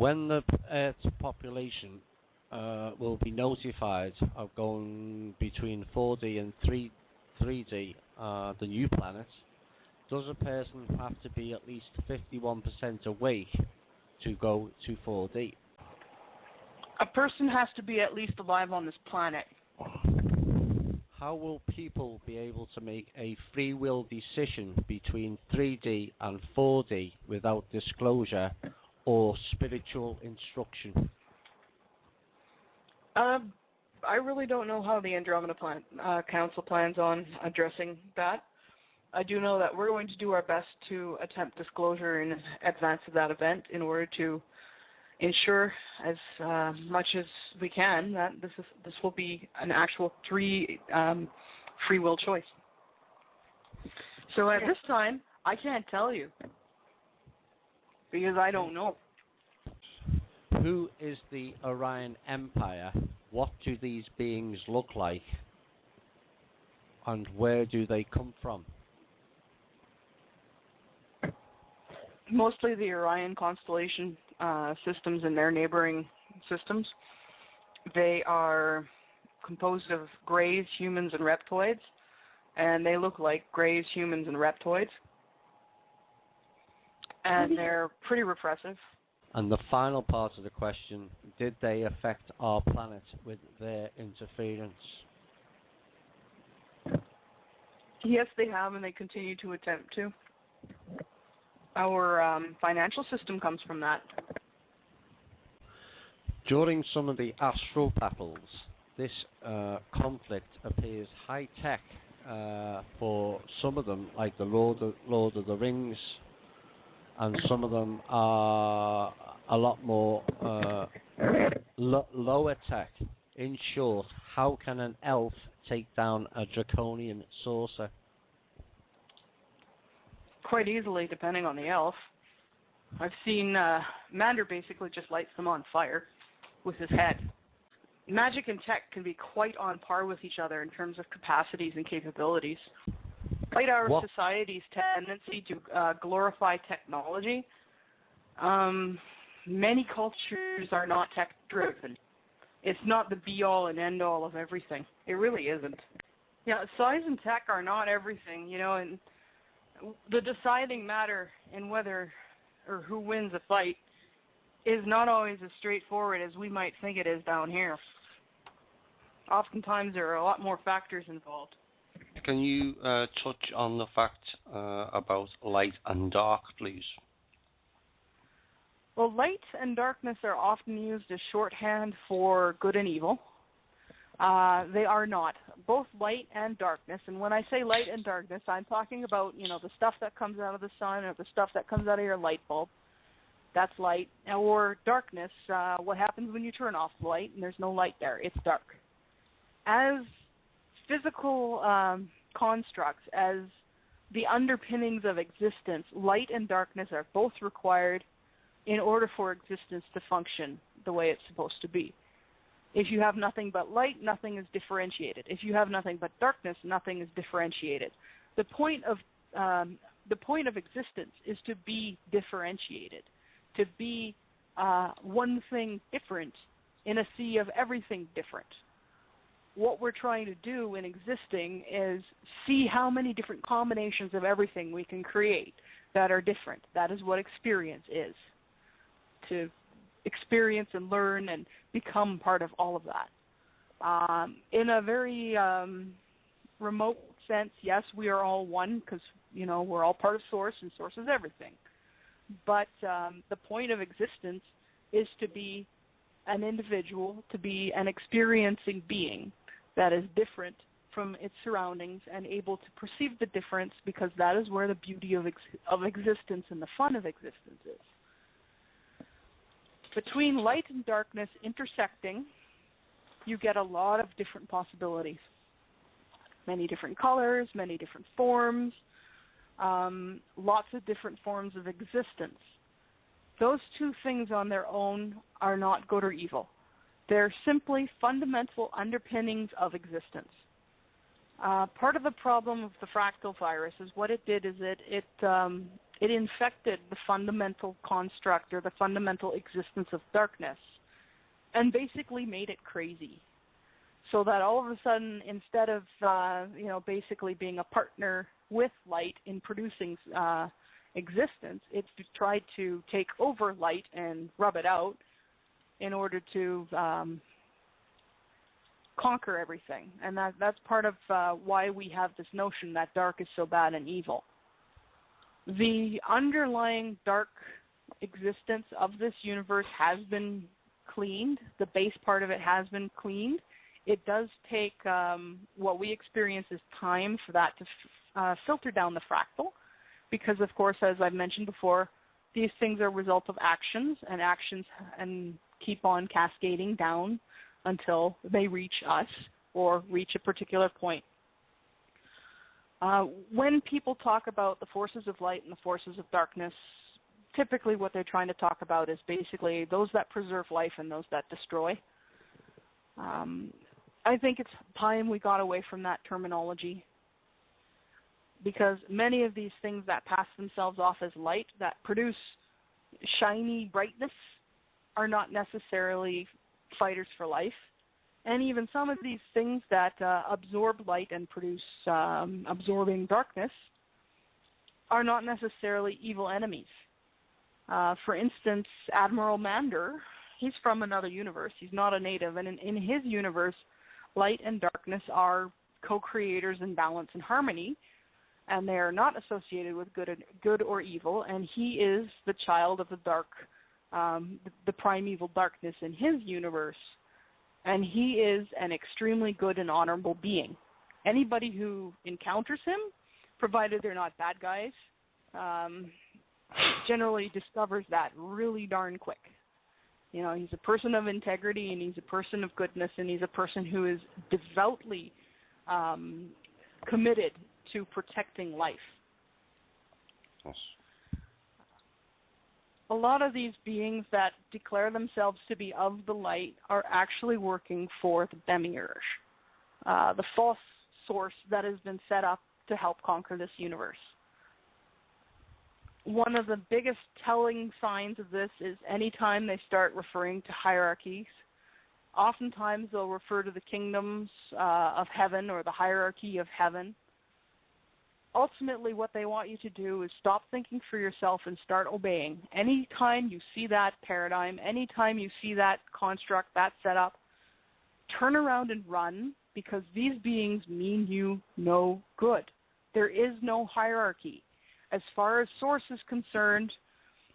When the Earth's population will be notified of going between 4D and 3D, the new planet, does a person have to be at least 51% awake to go to 4D? A person has to be at least alive on this planet. How will people be able to make a free will decision between 3D and 4D without disclosure or spiritual instruction? I really don't know how the Andromeda Council plans on addressing that. I do know that we're going to do our best to attempt disclosure in advance of that event in order to ensure as much as we can that this will be an actual free will choice. So at this time, I can't tell you because I don't know. Who is the Orion Empire? What do these beings look like? And where do they come from? Mostly the Orion constellation systems and their neighboring systems. They are composed of greys, humans, and reptoids, and they look like greys, humans, and reptoids. And they're pretty repressive. And the final part of the question, did they affect our planet with their interference? Yes, they have, and they continue to attempt to. Our financial system comes from that. During some of the astral battles, this conflict appears high-tech for some of them, like the Lord of the Rings, and some of them are a lot more lower tech. In short, how can an elf take down a draconian sorcerer? Quite easily, depending on the elf. I've seen Mander basically just lights them on fire with his head. Magic and tech can be quite on par with each other in terms of capacities and capabilities. Despite our society's tendency to glorify technology, many cultures are not tech-driven. It's not the be-all and end-all of everything. It really isn't. Yeah, size and tech are not everything, you know, and the deciding matter in whether or who wins a fight is not always as straightforward as we might think it is down here. Oftentimes there are a lot more factors involved. Can you touch on the fact about light and dark, please? Well, light and darkness are often used as shorthand for good and evil. They are not. Both light and darkness, and when I say light and darkness, I'm talking about, you know, the stuff that comes out of the sun or the stuff that comes out of your light bulb. That's light. Or darkness, what happens when you turn off the light and there's no light there. It's dark. As physical constructs, as the underpinnings of existence, light and darkness are both required in order for existence to function the way it's supposed to be. If you have nothing but light, nothing is differentiated. If you have nothing but darkness, nothing is differentiated. The point of existence is to be differentiated, to be one thing different in a sea of everything different. What we're trying to do in existing is see how many different combinations of everything we can create that are different. That is what experience is. To experience and learn and become part of all of that. In a very remote sense, yes, we are all one because, you know, we're all part of Source and Source is everything. But the point of existence is to be an individual, to be an experiencing being that is different from its surroundings and able to perceive the difference, because that is where the beauty of existence and the fun of existence is. Between light and darkness intersecting, you get a lot of different possibilities. Many different colors, many different forms, lots of different forms of existence. Those two things on their own are not good or evil. They're simply fundamental underpinnings of existence. Part of the problem of the fractal virus is what it did is it it infected the fundamental construct or the fundamental existence of darkness and basically made it crazy. So that all of a sudden, instead of, basically being a partner with light in producing existence, it's tried to take over light and rub it out in order to conquer everything. And that's part of why we have this notion that dark is so bad and evil. The underlying dark existence of this universe has been cleaned. The base part of it has been cleaned. It does take what we experience as time for that to filter down the fractal, because, of course, as I've mentioned before, these things are a result of actions, and keep on cascading down until they reach us or reach a particular point. When people talk about the forces of light and the forces of darkness, typically what they're trying to talk about is basically those that preserve life and those that destroy. I think it's time we got away from that terminology, because many of these things that pass themselves off as light, that produce shiny brightness, are not necessarily fighters for life. And even some of these things that absorb light and produce absorbing darkness are not necessarily evil enemies. For instance, Admiral Mander, he's from another universe. He's not a native. And in his universe, light and darkness are co-creators in balance and harmony, and they are not associated with good or evil. And he is the child of the dark, the primeval darkness in his universe. And he is an extremely good and honorable being. Anybody who encounters him, provided they're not bad guys, generally discovers that really darn quick. You know, he's a person of integrity, and he's a person of goodness, and he's a person who is devoutly committed to protecting life. Yes. A lot of these beings that declare themselves to be of the light are actually working for the demiurge, the false source that has been set up to help conquer this universe. One of the biggest telling signs of this is anytime they start referring to hierarchies. Oftentimes they'll refer to the kingdoms of heaven or the hierarchy of heaven. Ultimately, what they want you to do is stop thinking for yourself and start obeying. Anytime you see that paradigm, anytime you see that construct, that setup, turn around and run, because these beings mean you no good. There is no hierarchy. As far as source is concerned,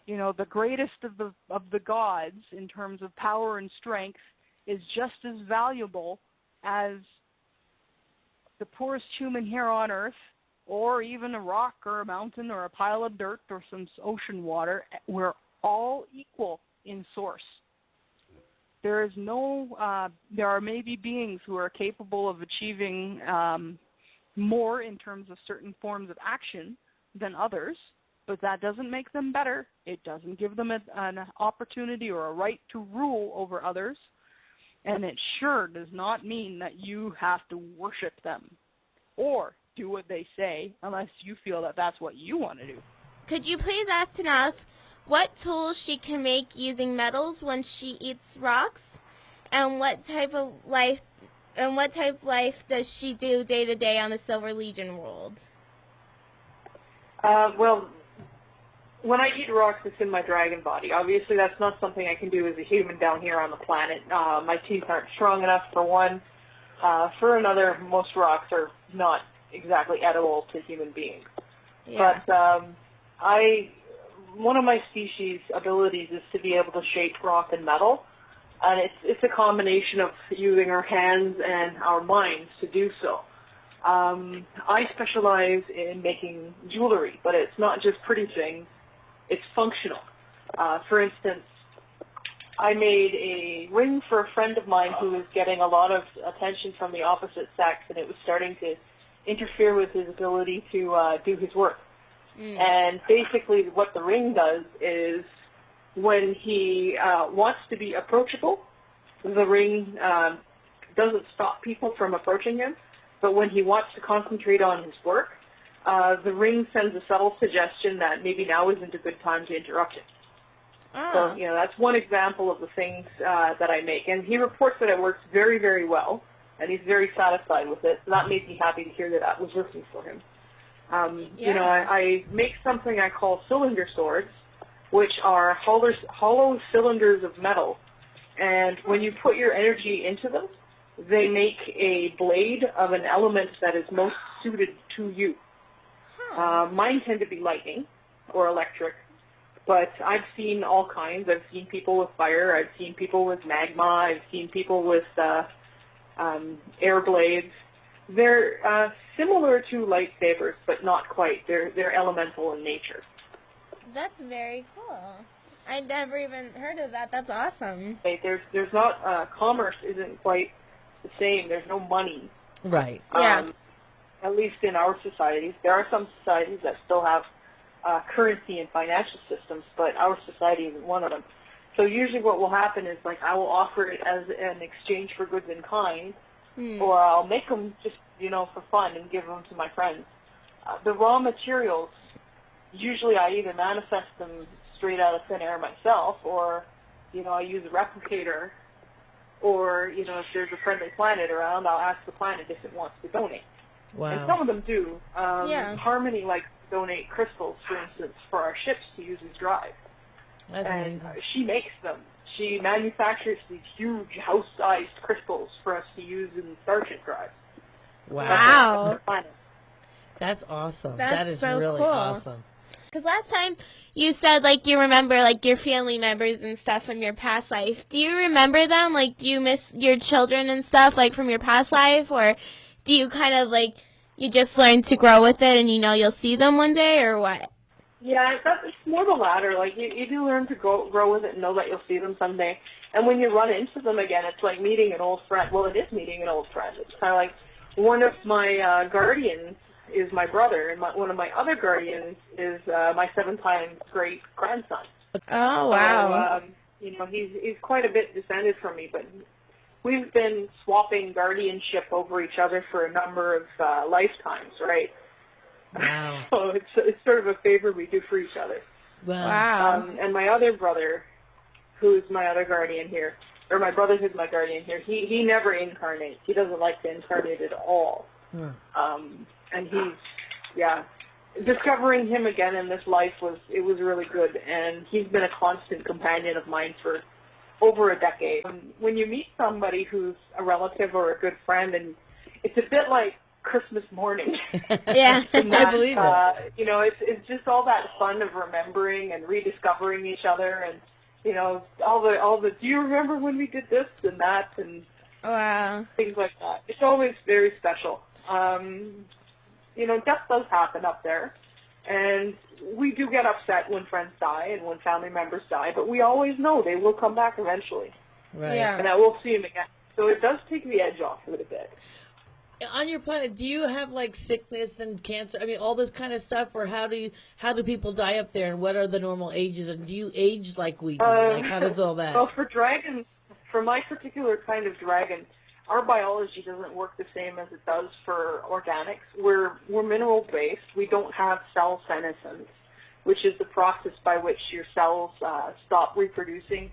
you know, the greatest of the gods in terms of power and strength is just as valuable as the poorest human here on Earth, or even a rock or a mountain or a pile of dirt or some ocean water. We're all equal in source. There is no, there are maybe beings who are capable of achieving more in terms of certain forms of action than others, but that doesn't make them better. It doesn't give them an opportunity or a right to rule over others, and it sure does not mean that you have to worship them or do what they say unless you feel that that's what you want to do. Could you please ask Tanaath what tools she can make using metals when she eats rocks, and what type of life does she do day to day on the Silver Legion world? Well, when I eat rocks, it's in my dragon body. Obviously, that's not something I can do as a human down here on the planet. My teeth aren't strong enough, for one. For another, most rocks are not exactly edible to human beings. Yeah. But one of my species' abilities is to be able to shape rock and metal, and it's a combination of using our hands and our minds to do so. I specialize in making jewelry, but it's not just pretty things, it's functional. For instance, I made a ring for a friend of mine who was getting a lot of attention from the opposite sex, and it was starting to interfere with his ability to do his work. And basically what the ring does is when he wants to be approachable, the ring doesn't stop people from approaching him, but when he wants to concentrate on his work, the ring sends a subtle suggestion that maybe now isn't a good time to interrupt it. So, you know, that's one example of the things that I make. And he reports that it works very, very well, and he's very satisfied with it. So that made me happy to hear that that was working for him. You know, I make something I call cylinder swords, which are hollow cylinders of metal. And when you put your energy into them, they make a blade of an element that is most suited to you. Mine tend to be lightning or electric, but I've seen all kinds. I've seen people with fire. I've seen people with magma. I've seen people with air blades. They're similar to lightsabers, but not quite. They're elemental in nature. That's very cool. I never even heard of that. That's awesome. There's not commerce isn't quite the same. There's no money. Right. Yeah. At least in our societies. There are some societies that still have currency and financial systems, but our society isn't one of them. So usually what will happen is, like, I will offer it as an exchange for goods in kind, or I'll make them just, you know, for fun and give them to my friends. The raw materials, usually I either manifest them straight out of thin air myself, or, you know, I use a replicator, or, you know, if there's a friendly planet around, I'll ask the planet if it wants to donate. Wow. And some of them do. Harmony likes to donate crystals, for instance, for our ships to use as drive. That's and amazing. she makes them. She manufactures these huge house-sized crystals for us to use in Starship drives. Wow. Wow. That's awesome. That's that is so really cool. awesome. Because last time you said, like, you remember, like, your family members and stuff from your past life. Do you remember them? Like, do you miss your children and stuff, like, from your past life? Or do you kind of, like, you just learn to grow with it and you know you'll see them one day, or what? Yeah, it's more the latter. Like, you do learn to grow with it and know that you'll see them someday. And when you run into them again, it's like meeting an old friend. Well, it is meeting an old friend. It's kind of like one of my guardians is my brother, and one of my other guardians is my 7-time great-grandson. Oh, wow. So, you know, he's quite a bit descended from me, but we've been swapping guardianship over each other for a number of lifetimes, right? Wow. So it's sort of a favor we do for each other. Wow. And my other brother, who's my other guardian here, or my brother who's my guardian here, he never incarnates. He doesn't like to incarnate at all. And discovering him again in this life was really good, and he's been a constant companion of mine for over a decade. When you meet somebody who's a relative or a good friend, and it's a bit like Christmas morning. Yeah. I believe it. You know, it's just all that fun of remembering and rediscovering each other, and, you know, all the do you remember when we did this and that, and Wow. things like that. It's always very special. You know, death does happen up there, and we do get upset when friends die and when family members die, but we always know they will come back eventually. Right. Yeah. And I will see them again. So it does take the edge off of it a bit. On your planet, do you have, like, sickness and cancer? I mean, all this kind of stuff, or how do people die up there, and what are the normal ages? And do you age like we do? Like, how does all that? Well, for dragons, for my particular kind of dragon, our biology doesn't work the same as it does for organics. We're mineral-based. We don't have cell senescence, which is the process by which your cells stop reproducing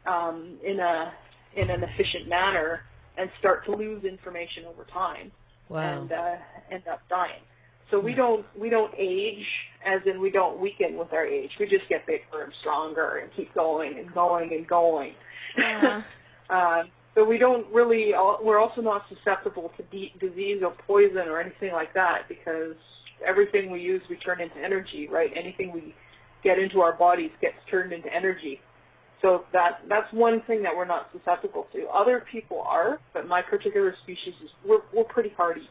in an efficient manner and start to lose information over time. Wow. And end up dying. So we don't age, as in we don't weaken with our age. We just get bigger and stronger and keep going and going and going. So we don't really, we're also not susceptible to disease or poison or anything like that, because everything we use we turn into energy, right? Anything we get into our bodies gets turned into energy. So that's one thing that we're not susceptible to. Other people are, but my particular species we're pretty hardy.